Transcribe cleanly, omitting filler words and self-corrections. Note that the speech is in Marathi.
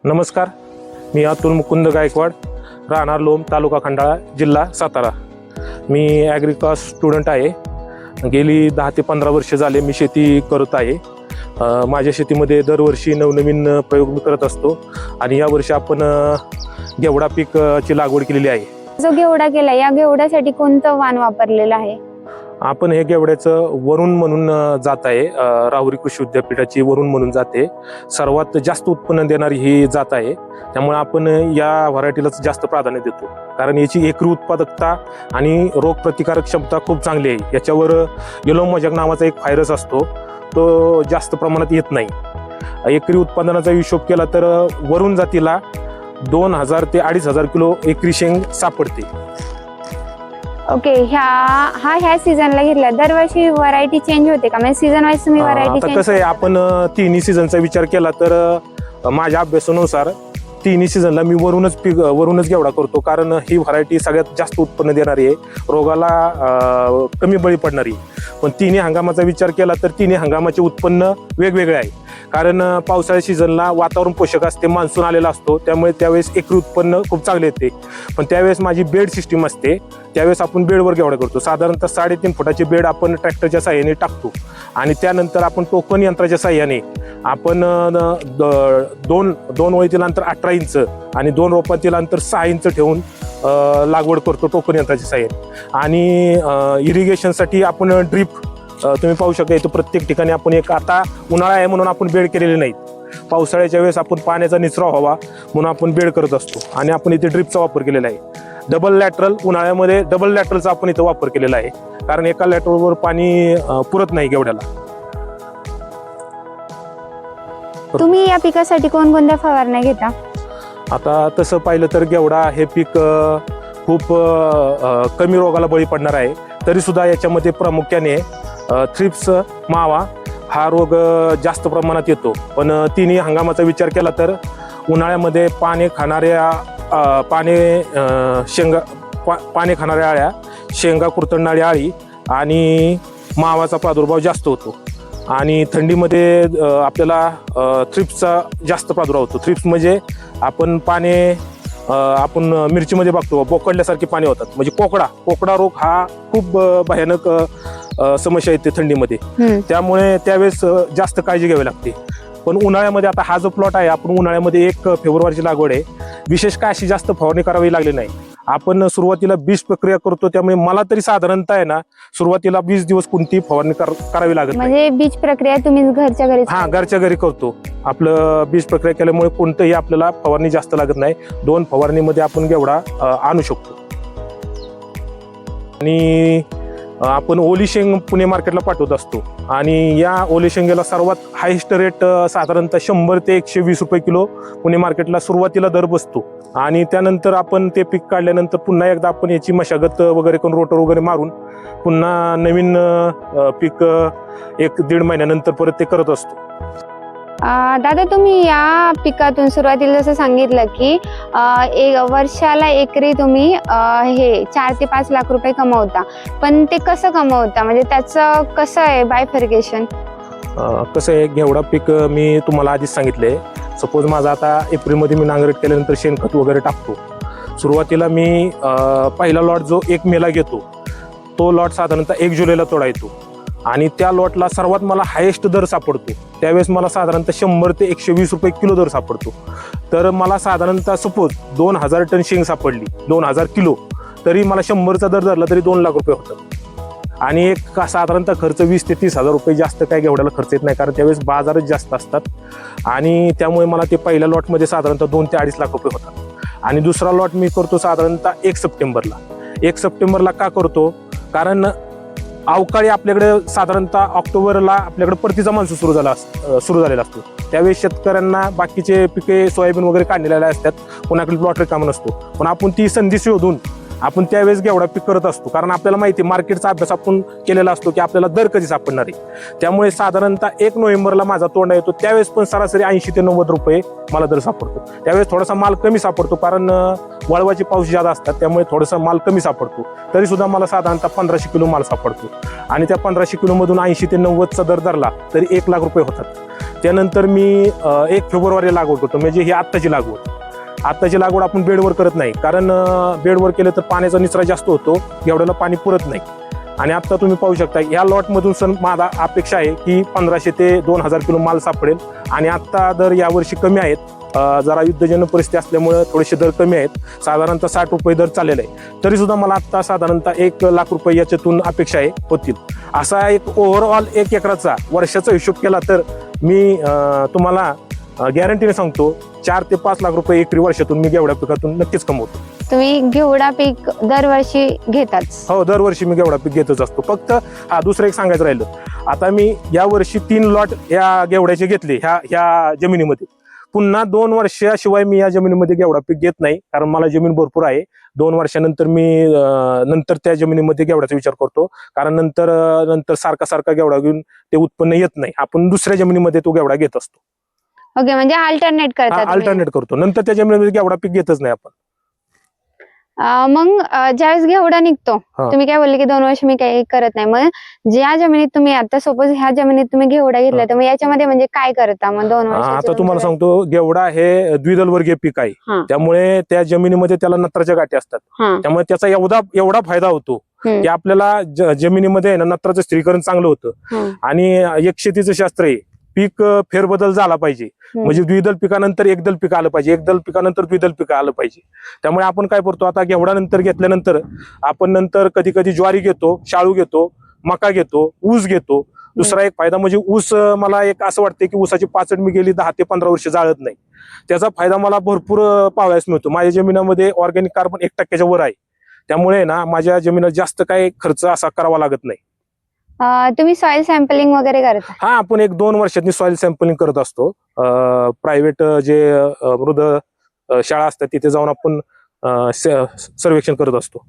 नमस्कार, मी अतुल मुकुंद गायकवाड, राहणार लोम, तालुका खंडाळा, जिल्हा सातारा। मी ॲग्रिकॉस स्टुडंट आहे। गेली 10 ते 15 वर्ष झाले मी शेती करत आहे। माझ्या शेतीमध्ये दरवर्षी नवनवीन प्रयोग मी करत असतो आणि यावर्षी आपण घेवडा पीकची लागवड केलेली आहे। जो घेवडा केला, या घेवड्यासाठी कोणतं वाण वापरलेलं आहे? आपण हे घेवड्याचं वरुण म्हणून जात आहे। राहुरी कृषी विद्यापीठाची वरुण म्हणून जाते, सर्वात जास्त उत्पन्न देणारी ही जात आहे। त्यामुळे आपण या व्हरायटीलाच जास्त प्राधान्य देतो, कारण याची एकरी उत्पादकता आणि रोगप्रतिकारक क्षमता खूप चांगली आहे। याच्यावर येलो मोजॅक नावाचा एक व्हायरस असतो, तो जास्त प्रमाणात येत नाही। एकरी उत्पादनाचा हिशोब केला तर वरुण जातीला 2000 ते 2500 किलो एकरी शेंग सापडते। ओके, ह्या सीझनला घेतला, दरवर्षी व्हरायटी चेंज होते का? म्हणजे सीझन वाईज तुम्ही व्हरायटी आता कसं आहे, आपण तिन्ही सीझनचा विचार केला तर माझ्या अभ्यासानुसार तिन्ही सीझनला मी वरूनच घेवडा करतो, कारण ही व्हरायटी सगळ्यात जास्त उत्पन्न देणारी आहे, रोगाला कमी बळी पडणारी। पण तिन्ही हंगामाचा विचार केला तर तिन्ही हंगामाचे उत्पन्न वेगवेगळे आहे, कारण पावसाळ्या सीझनला वातावरण पोषक असते, मान्सून आलेला असतो, त्यामुळे त्यावेळेस एकरी उत्पन्न खूप चांगले येते। पण त्यावेळेस माझी बेड सिस्टीम असते, त्यावेळेस आपण बेडवर घेवडा करतो। साधारणतः 3.5 फुटाची बेड आपण ट्रॅक्टरच्या साह्याने टाकतो आणि त्यानंतर आपण टोकन यंत्राच्या साह्याने आपण दोन ओळीतील अंतर 18 इंच आणि 2 रोपातील अंतर 6 इंच ठेवून लागवड करतो टोकन यंत्राच्या साह्याने। आणि इरिगेशनसाठी आपण ड्रीप तुम्ही पाहू शकता, इथं प्रत्येक ठिकाणी आपण एक, आता उन्हाळा आहे म्हणून आपण बेड केलेले नाहीत, पावसाळ्याच्या वेळेस आपण पाण्याचा निचरा व्हावा म्हणून आपण बेड करत असतो आणि आपण इथे ड्रीपचा वापर केलेला आहे। डबल लॅटरल, उन्हाळ्यामध्ये डबल लॅटरलचा आपण इथं वापर केलेला आहे, कारण एका लॅटरलवर पाणी पुरत नाही घेवड्याला। तुम्ही या पिकासाठी कोणकोणत्या फवारण्या घेता? आता तसं पाहिलं तर घेवडा हे पीक खूप कमी रोगाला बळी पडणार आहे, तरी सुद्धा याच्यामध्ये प्रामुख्याने थ्रिप्स, मावा हा रोग जास्त प्रमाणात येतो। पण तिन्ही हंगामाचा विचार केला तर उन्हाळ्यामध्ये पाने खाणाऱ्या अळ्या, शेंगा कुरतडणारी अळी आणि मावाचा प्रादुर्भाव जास्त होतो। आणि थंडीमध्ये आपल्याला थ्रिप्सचा जास्त प्रादुर्भाव होतो। थ्रिप्स म्हणजे आपण आपण मिरचीमध्ये बघतो, बोकडल्यासारखे पाने होतात, म्हणजे कोकडा रोग हा खूप भयानक समस्या येते थंडीमध्ये, त्यामुळे त्यावेळेस जास्त काळजी घ्यावी लागते। पण उन्हाळ्यामध्ये, आता हा जो प्लॉट आहे, आपण उन्हाळ्यामध्ये 1 फेब्रुवारीची लागवड आहे, विशेष काय अशी जास्त फवारणी करावी लागली नाही। आपण सुरुवातीला बीज प्रक्रिया करतो, त्यामुळे मला तरी साधारणतः आहे ना, सुरुवातीला 20 दिवस कोणती फवारणी करावी लागत नाही। म्हणजे बीज प्रक्रिया तुम्ही घरच्या घरी? हा, घरच्या घरी करतो। आपलं बीज प्रक्रिया केल्यामुळे कोणतंही आपल्याला फवारणी जास्त लागत नाही, 2 फवारणीमध्ये आपण घेवडा आणू शकतो। आणि आपण ओली शेंग पुणे मार्केटला पाठवत असतो आणि या ओली शेंगेला सर्वात हायेस्ट रेट साधारणतः 100 ते 120 रुपये किलो पुणे मार्केटला सुरुवातीला दर बसतो। आणि त्यानंतर आपण ते पीक काढल्यानंतर पुन्हा एकदा आपण याची मशागत वगैरे करून, रोटर वगैरे मारून पुन्हा नवीन पीक 1-1.5 महिन्यानंतर परत ते करत असतो। दादा, तुम्ही या पिकातून सुरुवातीला जसं सांगितलं की वर्षाला एकरी तुम्ही हे 4 ते 5 लाख रुपये कमवता, पण ते कसं कमवता? म्हणजे त्याचं कसं आहे बायफर्गेशन? कसं आहे, घेवडा पीक मी तुम्हाला आधीच सांगितले, सपोज माझा आता एप्रिलमध्ये मी नांगरट केल्यानंतर शेणखत वगैरे टाकतो। सुरुवातीला मी पहिला लॉट जो 1 मेला घेतो, तो लॉट साधारणतः 1 जुलैला तोडा येतो आणि त्या लॉटला सर्वात मला हायेस्ट दर सापडतो। त्यावेळेस मला साधारणतः 100 ते 120 रुपये किलो दर सापडतो। तर मला साधारणतः सपोज 2000 टन शेंग सापडली, 2000 किलो, तरी मला 100चा दर धरला तरी 2 लाख रुपये होतात। आणि एक साधारणतः खर्च 20 ते 30 हजार रुपये, जास्त काय घेवड्याला खर्च येत नाही, कारण त्यावेळेस बाजारच जास्त असतात। आणि त्यामुळे मला ते पहिल्या लॉटमध्ये साधारणतः 2 ते 2.5 लाख रुपये होतात। आणि दुसरा लॉट मी करतो साधारणतः 1 सप्टेंबरला। 1 सप्टेंबरला का करतो? कारण अवकाळी आपल्याकडे साधारणतः ऑक्टोबरला आपल्याकडे परतीचा मान्सून सुरू झालेला असतो, त्यावेळेस शेतकऱ्यांना बाकीचे पिके सोयाबीन वगैरे काढलेले असतात, कोणाकडे प्लॉट रिकामा नसतो। पण आपण ती संधी शोधून आपण त्यावेळेस घेवडा पीक करत असतो, कारण आपल्याला माहिती आहे मार्केटचा अभ्यास आपण केलेला असतो की आपल्याला दर कधी सापडणार आहे। त्यामुळे साधारणतः 1 नोव्हेंबरला माझा तोडा येतो, त्यावेळेस पण सरासरी 80 ते 90 रुपये मला दर सापडतो। त्यावेळेस थोडासा माल कमी सापडतो, कारण वळवाचे पाऊस जादा असतात, त्यामुळे थोडासा माल कमी सापडतो, तरी सुद्धा मला साधारणतः 1500 किलो माल सापडतो। आणि त्या 1500 किलोमधून 80 ते 90चा दर धरला तरी 1 लाख रुपये होतात। त्यानंतर मी 1 फेब्रुवारी लागवड करतो, म्हणजे ही आत्ताची लागवड. आत्ताची लागवड आपण बेडवर करत नाही, कारण बेडवर केलं तर पाण्याचा निचरा जास्त होतो, एवढ्याला पाणी पुरत नाही. आणि आता तुम्ही पाहू शकता या लॉटमधून सण माझा अपेक्षा आहे की 1500 ते 2000 किलो माल सापडेल. आणि आत्ता दर यावर्षी कमी आहेत, जरा युद्धजन्य परिस्थिती असल्यामुळे थोडेसे दर कमी आहेत, साधारणतः 60 रुपये दर चाललेला आहे. तरी सुद्धा मला आत्ता साधारणतः 1 लाख रुपये याच्यातून अपेक्षा आहे होतील. असा एक ओव्हरऑल 1 एकराचा वर्षाचा हिशोब केला तर मी तुम्हाला गॅरंटीने सांगतो 4 ते 5 लाख रुपये एकरी वर्षातून मी घेवड्या पिकातून नक्कीच कमवतो. तुम्ही घेवडा पीक दरवर्षी घेताच? हो, दरवर्षी मी घेवडा पीक घेतच असतो. फक्त दुसरं एक सांगायचं राहिलं, आता मी या वर्षी 3 लॉट या घेवड्याचे घेतले ह्या जमिनीमध्ये. पुन्हा 2 वर्षाशिवाय मी या जमिनीमध्ये घेवडा पीक घेत नाही, कारण मला जमीन भरपूर आहे. 2 वर्षानंतर मी नंतर त्या जमिनीमध्ये घेवड्याचा विचार करतो, कारण नंतर सारखा घेवडा घेऊन ते उत्पन्न येत नाही. आपण दुसऱ्या जमिनीमध्ये तो घेवडा घेत असतो. ओके, म्हणजे अल्टरनेट करता तुम्ही? अल्टरनेट करतो. नंतर त्या जमिनीमध्ये घेवडा पीक घेतच नाही आपण. मग ज्यावेळेस घेवडा निघतो, तुम्ही काय बोलले की 2 वर्ष मी काही करत नाही, मग ज्या जमिनीत तुम्ही आता सपोज ह्या जमिनीत तुम्ही घेवडा घेतला, तर मग याच्यामध्ये म्हणजे काय करता मग 2 वर्ष? आता तुम्हाला सांगतो, घेवडा हे द्विदल वर्गीय पीक आहे, त्यामुळे त्या जमिनीमध्ये त्याला नत्राच्या गाठी असतात. त्यामुळे त्याचा एवढा फायदा होतो की आपल्याला जमिनीमध्ये नत्राचं स्थिरीकरण चांगलं होतं. आणि एक शेतीचं शास्त्र आहे, पीक फेरबदल झाला पाहिजे, म्हणजे द्विदल पिकानंतर एकदल पीक आलं पाहिजे, एकदल पिकानंतर द्विदल पीक आलं पाहिजे. त्यामुळे आपण काय करतो, आता घेवडा नंतर घेतल्यानंतर आपण नंतर कधी कधी ज्वारी घेतो, शाळू घेतो, मका घेतो, ऊस घेतो. दुसरा एक फायदा म्हणजे ऊस, मला एक असं वाटतं की ऊसाची पाचट मी गेली 10 ते 15 वर्ष जाळत नाही. त्याचा फायदा मला भरपूर पाहावयास मिळतो. माझ्या जमिनीमध्ये ऑर्गॅनिक कार्बन 1% वर आहे, त्यामुळे ना माझ्या जमिनीला जास्त काही खर्च असा करावा लागत नाही. तुम्ही सॉइल सॅम्पलिंग वगैरे करता? हा, आपण 1-2 वर्षांनी सॉइल सॅम्पलिंग करत असतो. प्रायव्हेट जे मृद शाळा असतात तिथे जाऊन आपण सर्वेक्षण करत असतो.